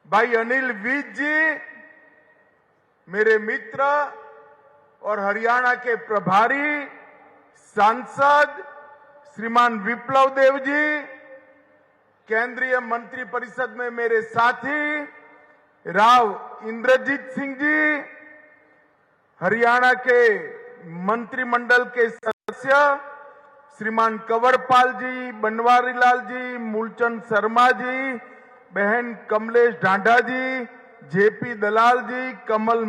भाई अनिल विज जी, मेरे मित्र और हरियाणा के प्रभारी सांसद श्रीमान विप्लव देव जी, केंद्रीय मंत्री परिषद में मेरे साथी राव इंद्रजीत सिंह जी, हरियाणा के मंत्रिमंडल के सदस्य श्रीमान कंवरपाल जी, बनवारी लाल जी, मूलचंद शर्मा जी, बहन कमलेश ढांढा जी, जेपी दलाल जी, कमल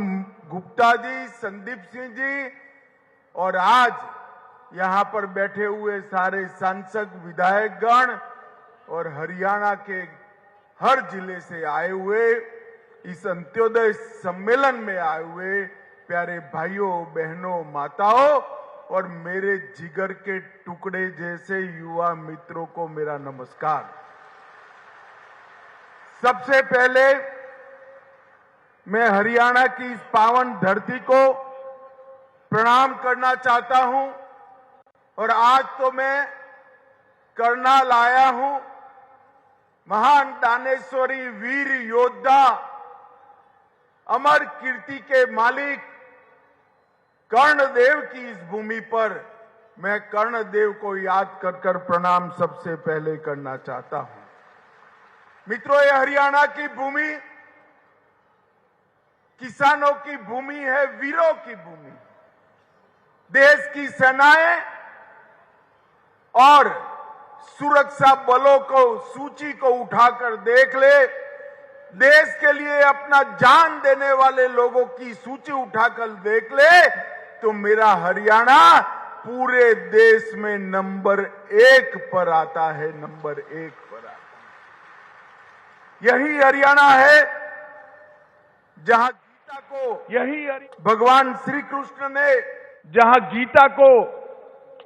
गुप्ता जी, संदीप सिंह जी और आज यहां पर बैठे हुए सारे सांसद विधायकगण और हरियाणा के हर जिले से आए हुए इस अंत्योदय सम्मेलन में आए हुए प्यारे भाइयों, बहनों, माताओं और मेरे जिगर के टुकड़े जैसे युवा मित्रों को मेरा नमस्कार। सबसे पहले मैं हरियाणा की इस पावन धरती को प्रणाम करना चाहता हूं और आज तो मैं करनाल आया हूं। महान दानेश्वरी वीर योद्धा, अमर कीर्ति के मालिक कर्णदेव की इस भूमि पर मैं कर्णदेव को याद कर प्रणाम सबसे पहले करना चाहता हूं। मित्रों, ये हरियाणा की भूमि किसानों की भूमि है, वीरों की भूमि। देश की सेनाएं और सुरक्षा बलों को सूची को उठाकर देख ले, देश के लिए अपना जान देने वाले लोगों की सूची उठाकर देख ले तो मेरा हरियाणा पूरे देश में नंबर 1 पर आता है, नंबर 1 पर आता है। यही हरियाणा है जहां गीता को भगवान श्री कृष्ण ने, जहां गीता को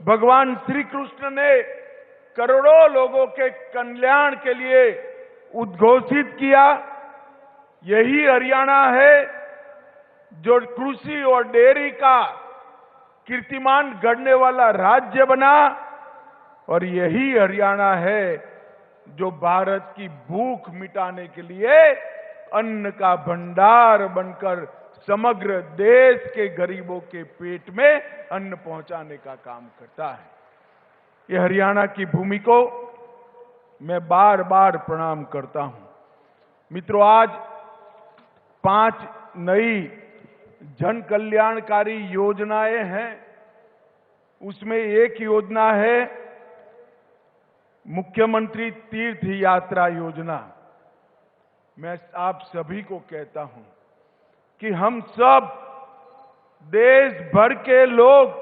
भगवान श्री कृष्ण ने करोड़ों लोगों के कल्याण के लिए उद्घोषित किया। यही हरियाणा है जो कृषि और डेयरी का कीर्तिमान गढ़ने वाला राज्य बना और यही हरियाणा है जो भारत की भूख मिटाने के लिए अन्न का भंडार बनकर समग्र देश के गरीबों के पेट में अन्न पहुंचाने का काम करता है। ये हरियाणा की भूमि को मैं बार बार प्रणाम करता हूं। मित्रों, आज 5 नई जन कल्याणकारी योजनाएं हैं। उसमें एक योजना है मुख्यमंत्री तीर्थ यात्रा योजना। मैं आप सभी को कहता हूं कि हम सब देश भर के लोग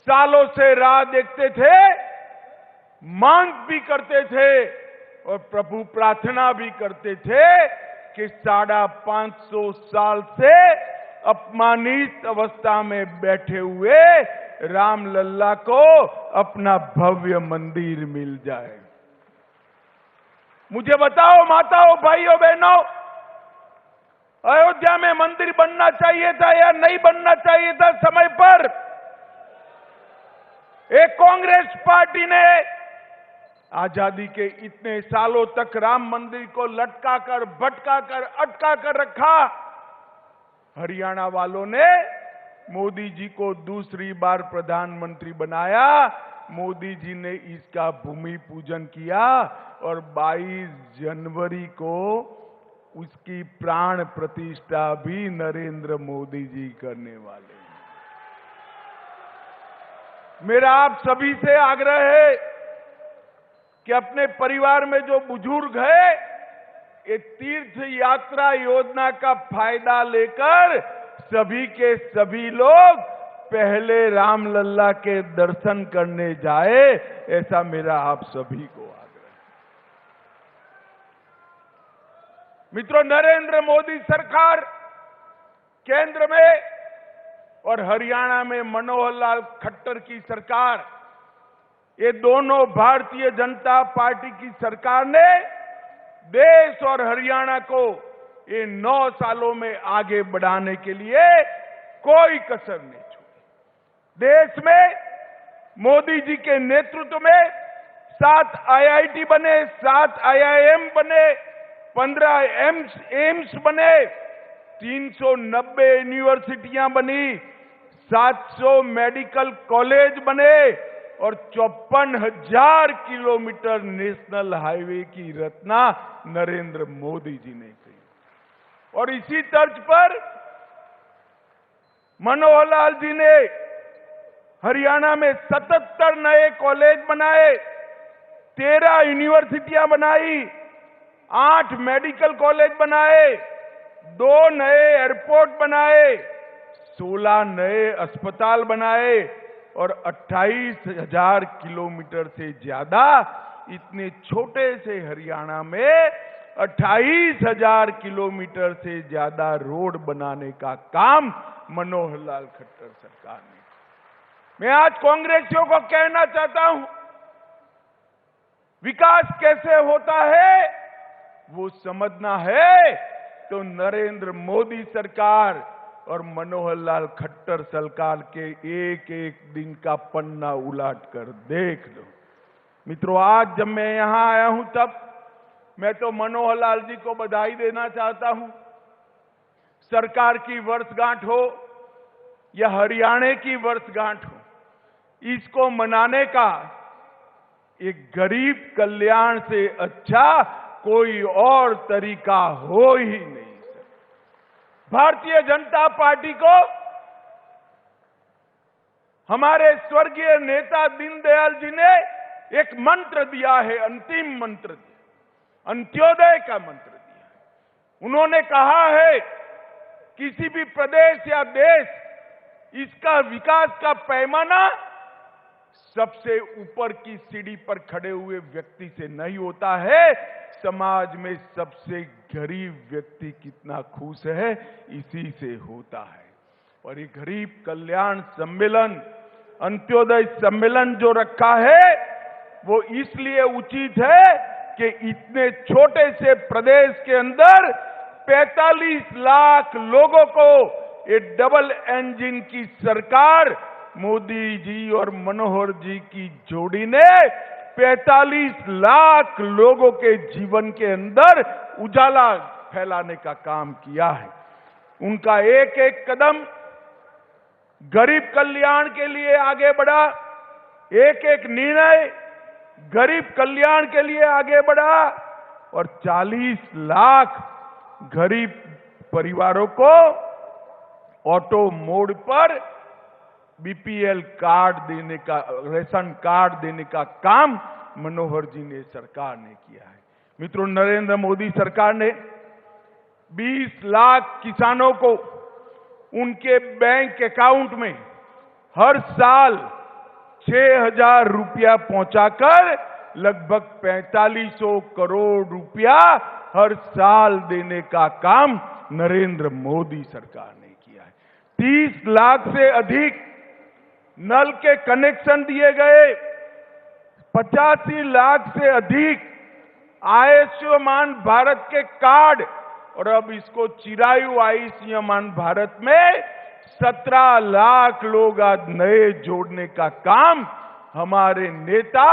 सालों से राह देखते थे, मांग भी करते थे और प्रभु प्रार्थना भी करते थे कि 550 साल से अपमानित अवस्था में बैठे हुए रामलल्ला को अपना भव्य मंदिर मिल जाए। मुझे बताओ माताओं, भाइयों, बहनों, अयोध्या में मंदिर बनना चाहिए था या नहीं बनना चाहिए था समय पर? एक कांग्रेस पार्टी ने आजादी के इतने सालों तक राम मंदिर को लटकाकर, भटकाकर, अटकाकर रखा। हरियाणा वालों ने मोदी जी को दूसरी बार प्रधानमंत्री बनाया। मोदी जी ने इसका भूमि पूजन किया और 22 जनवरी को उसकी प्राण प्रतिष्ठा भी नरेंद्र मोदी जी करने वाले हैं। मेरा आप सभी से आग्रह है कि अपने परिवार में जो बुजुर्ग है, ये तीर्थ यात्रा योजना का फायदा लेकर सभी के सभी लोग पहले रामलल्ला के दर्शन करने जाए, ऐसा मेरा आप सभी को आग्रह है। मित्रों, नरेंद्र मोदी सरकार केंद्र में और हरियाणा में मनोहर लाल खट्टर की सरकार, ये दोनों भारतीय जनता पार्टी की सरकार ने देश और हरियाणा को ये 9 सालों में आगे बढ़ाने के लिए कोई कसर नहीं छोड़ी। देश में मोदी जी के नेतृत्व में 7 IIT बने, 7 IIM बने, 15 एम्स बने, 390 यूनिवर्सिटियां बनी, 700 मेडिकल कॉलेज बने और 54,000 किलोमीटर नेशनल हाईवे की रचना नरेंद्र मोदी जी ने की। और इसी तर्ज पर मनोहर लाल जी ने हरियाणा में 77 नए कॉलेज बनाए, 13 यूनिवर्सिटियां बनाई, 8 मेडिकल कॉलेज बनाए, 2 नए एयरपोर्ट बनाए, 16 नए अस्पताल बनाए और 28,000 किलोमीटर से ज्यादा इतने छोटे से हरियाणा में 28,000 किलोमीटर से ज्यादा रोड बनाने का काम मनोहर लाल खट्टर सरकार ने। मैं आज कांग्रेसियों को कहना चाहता हूं, विकास कैसे होता है वो समझना है तो नरेंद्र मोदी सरकार और मनोहर लाल खट्टर सरकार के एक एक दिन का पन्ना उलट कर देख लो। मित्रों, आज जब मैं यहां आया हूं तब मैं तो मनोहर लाल जी को बधाई देना चाहता हूं। सरकार की वर्षगांठ हो या हरियाणा की वर्षगांठ हो, इसको मनाने का एक गरीब कल्याण से अच्छा कोई और तरीका हो ही नहीं। भारतीय जनता पार्टी को हमारे स्वर्गीय नेता दीनदयाल जी ने एक मंत्र दिया है, अंतिम मंत्र दिया, अंत्योदय का मंत्र दिया है। उन्होंने कहा है किसी भी प्रदेश या देश इसका विकास का पैमाना सबसे ऊपर की सीढ़ी पर खड़े हुए व्यक्ति से नहीं होता है, समाज में सबसे गरीब व्यक्ति कितना खुश है इसी से होता है। और ये गरीब कल्याण सम्मेलन, अंत्योदय सम्मेलन जो रखा है वो इसलिए उचित है कि इतने छोटे से प्रदेश के अंदर 45 लाख लोगों को ये डबल इंजन की सरकार मोदी जी और मनोहर जी की जोड़ी ने 45 लाख लोगों के जीवन के अंदर उजाला फैलाने का काम किया है। उनका एक एक कदम गरीब कल्याण के लिए आगे बढ़ा, एक एक निर्णय गरीब कल्याण के लिए आगे बढ़ा और 40 लाख गरीब परिवारों को ऑटो मोड पर बीपीएल कार्ड देने का, रेशन कार्ड देने का काम मनोहर जी ने सरकार ने किया है। मित्रों, नरेंद्र मोदी सरकार ने 20 लाख किसानों को उनके बैंक अकाउंट में हर साल 6,000 रुपया पहुंचाकर लगभग 4500 करोड़ रुपया हर साल देने का काम नरेंद्र मोदी सरकार ने किया है। 30 लाख से अधिक नल के कनेक्शन दिए गए, 85 लाख से अधिक आयुष्मान भारत के कार्ड और अब इसको चिरायु आयुष्मान भारत में 17 लाख लोग आज नए जोड़ने का काम हमारे नेता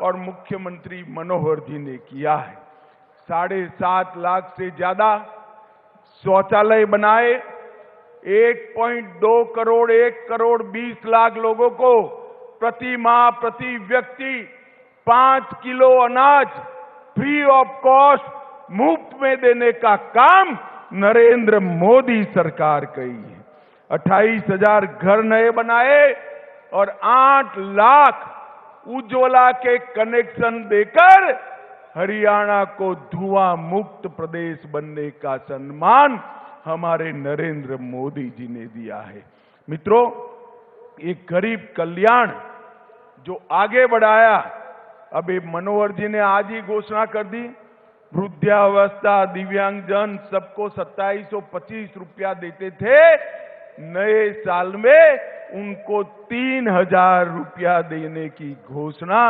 और मुख्यमंत्री मनोहर जी ने किया है। 7.5 लाख से ज्यादा शौचालय बनाए, 1.2 करोड़ 1 करोड़ 20 लाख लोगों को प्रति माह प्रति व्यक्ति 5 किलो अनाज फ्री ऑफ कॉस्ट मुफ्त में देने का काम नरेंद्र मोदी सरकार की है। 28,000 घर नए बनाए और 8 लाख उज्ज्वला के कनेक्शन देकर हरियाणा को धुआं मुक्त प्रदेश बनने का सम्मान हमारे नरेंद्र मोदी जी ने दिया है। मित्रों, एक गरीब कल्याण जो आगे बढ़ाया, अभी मनोहर जी ने आज ही घोषणा कर दी, वृद्धावस्था दिव्यांगजन सबको 2725 रुपया देते थे, नए साल में उनको 3,000 रुपया देने की घोषणा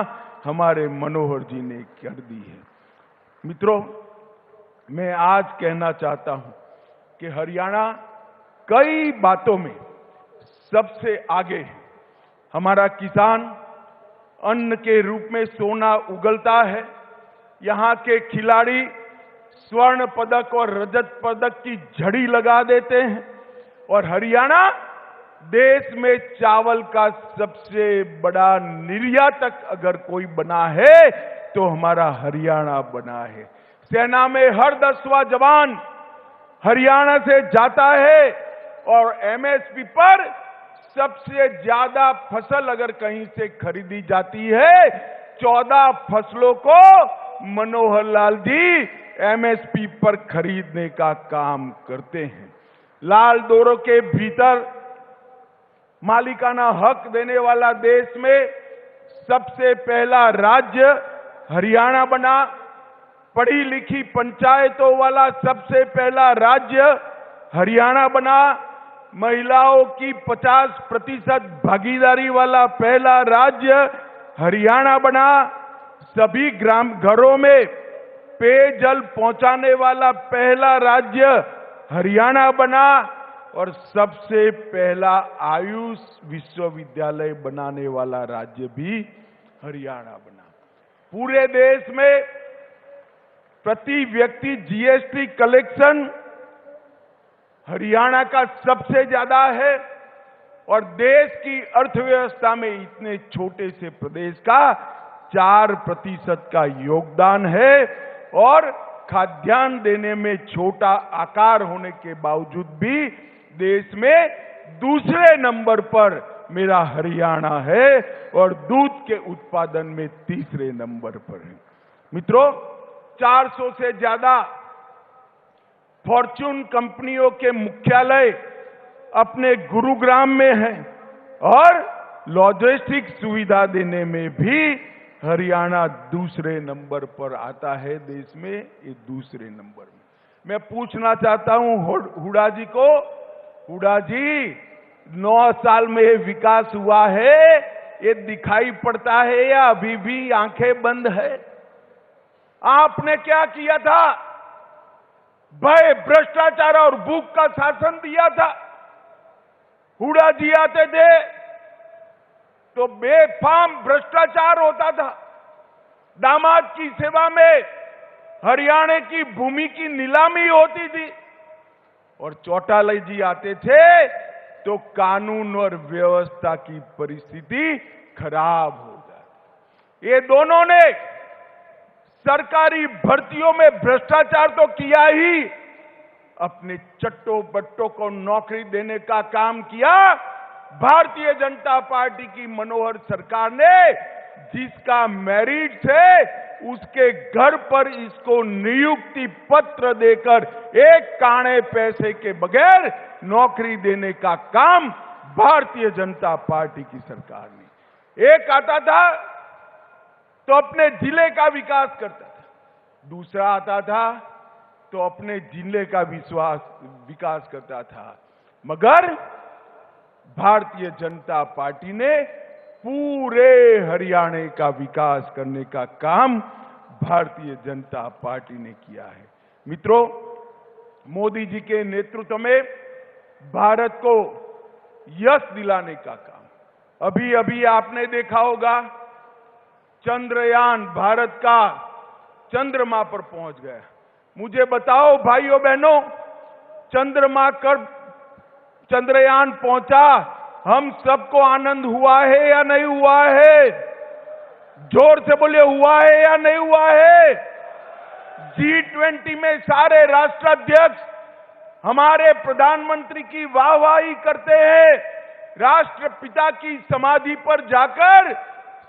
हमारे मनोहर जी ने कर दी है। मित्रों, मैं आज कहना चाहता हूं कि हरियाणा कई बातों में सबसे आगे है। हमारा किसान अन्न के रूप में सोना उगलता है, यहां के खिलाड़ी स्वर्ण पदक और रजत पदक की झड़ी लगा देते हैं। और हरियाणा देश में चावल का सबसे बड़ा निर्यातक अगर कोई बना है तो हमारा हरियाणा बना है। सेना में हर 10वां जवान हरियाणा से जाता है और एमएसपी पर सबसे ज्यादा फसल अगर कहीं से खरीदी जाती है, 14 फसलों को मनोहर लाल जी एमएसपी पर खरीदने का काम करते हैं। लाल डोरों के भीतर मालिकाना हक देने वाला देश में सबसे पहला राज्य हरियाणा बना। पढ़ी लिखी पंचायतों वाला सबसे पहला राज्य हरियाणा बना। महिलाओं की 50% भागीदारी वाला पहला राज्य हरियाणा बना। सभी ग्राम घरों में पेयजल पहुंचाने वाला पहला राज्य हरियाणा बना और सबसे पहला आयुष विश्वविद्यालय बनाने वाला राज्य भी हरियाणा बना। पूरे देश में प्रति व्यक्ति जीएसटी कलेक्शन हरियाणा का सबसे ज्यादा है और देश की अर्थव्यवस्था में इतने छोटे से प्रदेश का 4% का योगदान है और खाद्यान्न देने में छोटा आकार होने के बावजूद भी देश में दूसरे नंबर पर मेरा हरियाणा है और दूध के उत्पादन में तीसरे नंबर पर है। मित्रों, 400 से ज्यादा फॉर्च्यून कंपनियों के मुख्यालय अपने गुरुग्राम में हैं और लॉजिस्टिक सुविधा देने में भी हरियाणा दूसरे नंबर पर आता है देश में, ये दूसरे नंबर में। मैं पूछना चाहता हूं हुड्डा जी को, हुड्डा जी 9 साल में ये विकास हुआ है, ये दिखाई पड़ता है या अभी भी आंखें बंद है? आपने क्या किया था? भय, भ्रष्टाचार और भूख का शासन दिया था। हुड्डा जी आते थे तो बेफाम भ्रष्टाचार होता था। दामाद की सेवा में हरियाणा की भूमि की नीलामी होती थी और चौटाला जी आते थे तो कानून और व्यवस्था की परिस्थिति खराब हो जाती। ये दोनों ने सरकारी भर्तियों में भ्रष्टाचार तो किया ही, अपने चट्टो बट्टों को नौकरी देने का काम किया। भारतीय जनता पार्टी की मनोहर सरकार ने जिसका मेरिट है उसके घर पर इसको नियुक्ति पत्र देकर एक काणे पैसे के बगैर नौकरी देने का काम भारतीय जनता पार्टी की सरकार ने। एक आता था तो अपने जिले का विकास करता था, दूसरा आता था तो अपने जिले का विकास करता था, मगर भारतीय जनता पार्टी ने पूरे हरियाणा का विकास करने का काम भारतीय जनता पार्टी ने किया है। मित्रों, मोदी जी के नेतृत्व में भारत को यश दिलाने का काम, अभी अभी आपने देखा होगा चंद्रयान भारत का चंद्रमा पर पहुंच गया। मुझे बताओ भाइयों बहनों, चंद्रमा कर चंद्रयान पहुंचा, हम सबको आनंद हुआ है या नहीं हुआ है? जोर से बोलिए, हुआ है या नहीं हुआ है? G20 में सारे राष्ट्राध्यक्ष हमारे प्रधानमंत्री की वाहवाही करते हैं। राष्ट्रपिता की समाधि पर जाकर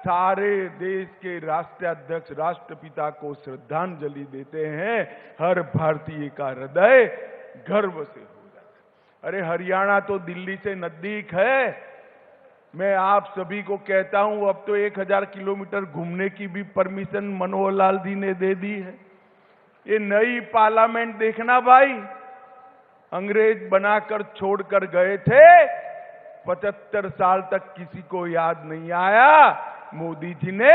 सारे देश के राष्ट्राध्यक्ष राष्ट्रपिता को श्रद्धांजलि देते हैं। हर भारतीय का हृदय गर्व से हो जाता है। अरे हरियाणा तो दिल्ली से नजदीक है। मैं आप सभी को कहता हूं, अब तो 1000 किलोमीटर घूमने की भी परमिशन मनोहर लाल जी ने दे दी है। ये नई पार्लियामेंट देखना भाई, अंग्रेज बनाकर छोड़कर गए थे, 75 साल तक किसी को याद नहीं आया। मोदी जी ने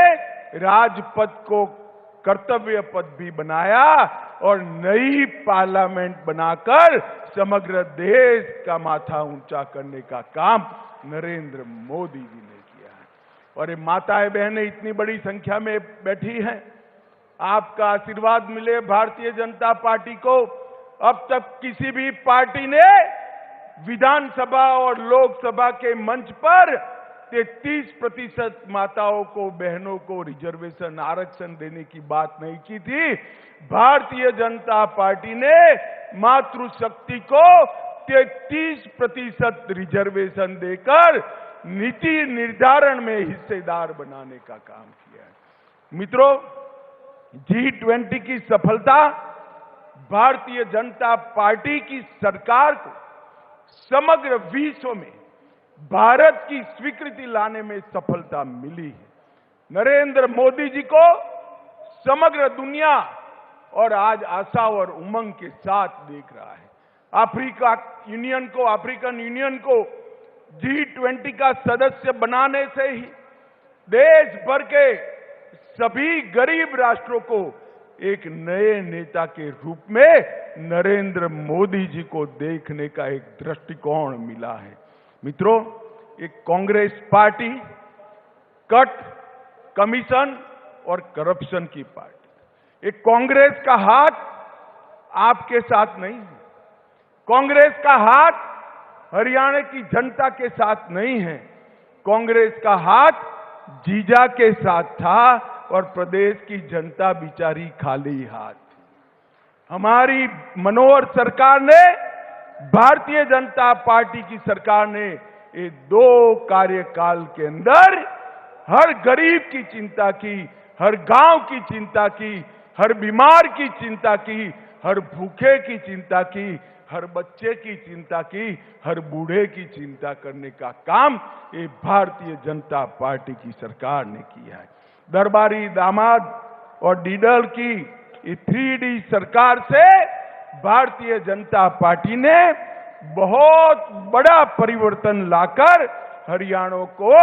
राजपथ को कर्तव्य पथ भी बनाया और नई पार्लियामेंट बनाकर समग्र देश का माथा ऊंचा करने का काम नरेंद्र मोदी जी ने किया है। और ये माताएं बहनें इतनी बड़ी संख्या में बैठी हैं, आपका आशीर्वाद मिले भारतीय जनता पार्टी को। अब तक किसी भी पार्टी ने विधानसभा और लोकसभा के मंच पर 33% माताओं को, बहनों को रिजर्वेशन, आरक्षण देने की बात नहीं की थी। भारतीय जनता पार्टी ने मातृशक्ति को 33% रिजर्वेशन देकर नीति निर्धारण में हिस्सेदार बनाने का काम किया है। मित्रों, G20 की सफलता भारतीय जनता पार्टी की सरकार को समग्र विश्व में भारत की स्वीकृति लाने में सफलता मिली है। नरेंद्र मोदी जी को समग्र दुनिया और आज आशा और उमंग के साथ देख रहा है। अफ्रीकन यूनियन को G20 का सदस्य बनाने से ही देश भर के सभी गरीब राष्ट्रों को एक नए नेता के रूप में नरेंद्र मोदी जी को देखने का एक दृष्टिकोण मिला है। मित्रों, एक कांग्रेस पार्टी कट, कमीशन और करप्शन की पार्टी। एक कांग्रेस का हाथ आपके साथ नहीं है। कांग्रेस का हाथ हरियाणा की जनता के साथ नहीं है। कांग्रेस का हाथ जीजा के साथ था और प्रदेश की जनता बिचारी खाली हाथ थी। हमारी मनोहर सरकार ने, भारतीय जनता पार्टी की सरकार ने ये 2 कार्यकाल के अंदर हर गरीब की चिंता की, हर गांव की चिंता की, हर बीमार की चिंता की, हर भूखे की चिंता की, हर बच्चे की चिंता की, हर बूढ़े की चिंता करने का काम ये भारतीय जनता पार्टी की सरकार ने किया है। दरबारी दामाद और डीडल की 3D सरकार से भारतीय जनता पार्टी ने बहुत बड़ा परिवर्तन लाकर हरियाणा को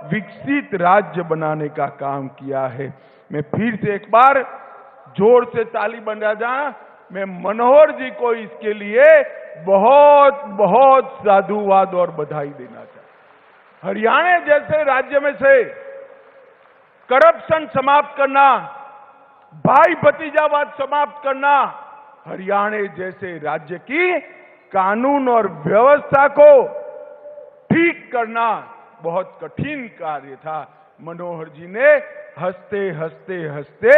विकसित राज्य बनाने का काम किया है। मैं फिर से एक बार जोर से ताली बजा जाऊं, मैं मनोहर जी को इसके लिए बहुत बहुत साधुवाद और बधाई देना चाहता हूं। हरियाणा जैसे राज्य में से करप्शन समाप्त करना, भाई भतीजावाद समाप्त करना, हरियाणा जैसे राज्य की कानून और व्यवस्था को ठीक करना बहुत कठिन कार्य था। मनोहर जी ने हंसते हंसते हंसते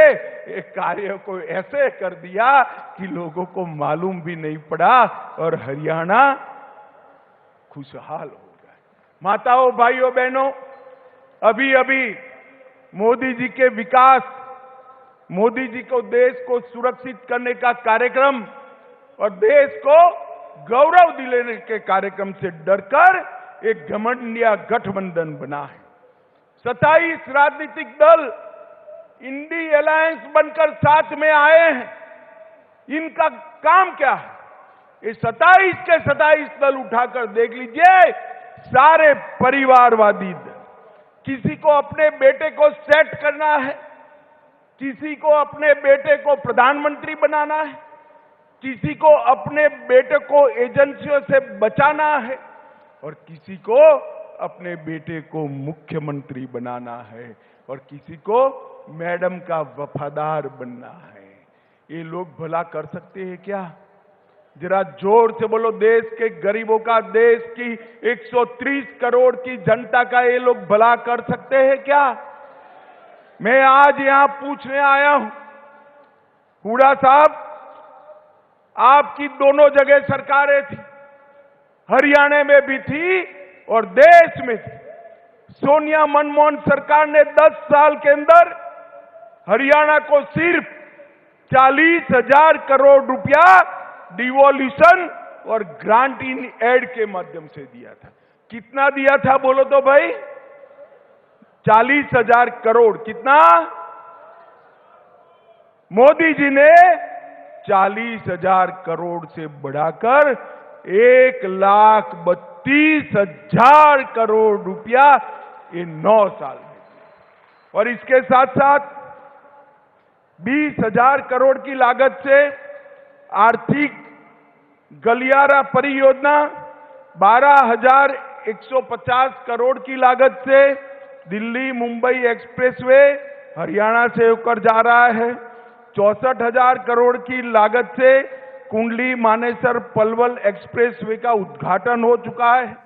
एक कार्य को ऐसे कर दिया कि लोगों को मालूम भी नहीं पड़ा और हरियाणा खुशहाल हो गया। माताओं, भाइयों, बहनों, अभी अभी मोदी जी के विकास, मोदी जी को देश को सुरक्षित करने का कार्यक्रम और देश को गौरव दिलाने के कार्यक्रम से डरकर एक घमंडिया गठबंधन बना है। 27 राजनीतिक दल इंडी अलायंस बनकर साथ में आए हैं। इनका काम क्या है? ये 27 के 27 दल उठाकर देख लीजिए, सारे परिवारवादी दल। किसी को अपने बेटे को सेट करना है, किसी को अपने बेटे को प्रधानमंत्री बनाना है, किसी को अपने बेटे को एजेंसियों से बचाना है और किसी को अपने बेटे को मुख्यमंत्री बनाना है और किसी को मैडम का वफादार बनना है। ये लोग भला कर सकते हैं क्या? जरा जोर से बोलो, देश के गरीबों का, देश की 130 करोड़ की जनता का ये लोग भला कर सकते हैं क्या? मैं आज यहां पूछने आया हूं, हुड्डा साहब, आपकी दोनों जगह सरकारें थी, हरियाणा में भी थी और देश में थी। सोनिया मनमोहन सरकार ने 10 साल के अंदर हरियाणा को सिर्फ 40,000 करोड़ रुपया डिवोल्यूशन और ग्रांट इन एड के माध्यम से दिया था। कितना दिया था बोलो तो भाई? 40,000 करोड़। कितना? मोदी जी ने 40,000 करोड़ से बढ़ाकर 1,32,000 करोड़ रुपया ये 9 साल में दिया। और इसके साथ साथ 20,000 करोड़ की लागत से आर्थिक गलियारा परियोजना, 12,150 करोड़ की लागत से दिल्ली मुंबई एक्सप्रेसवे हरियाणा से होकर जा रहा है। 64,000 करोड़ की लागत से कुंडली मानेसर पलवल एक्सप्रेसवे का उद्घाटन हो चुका है।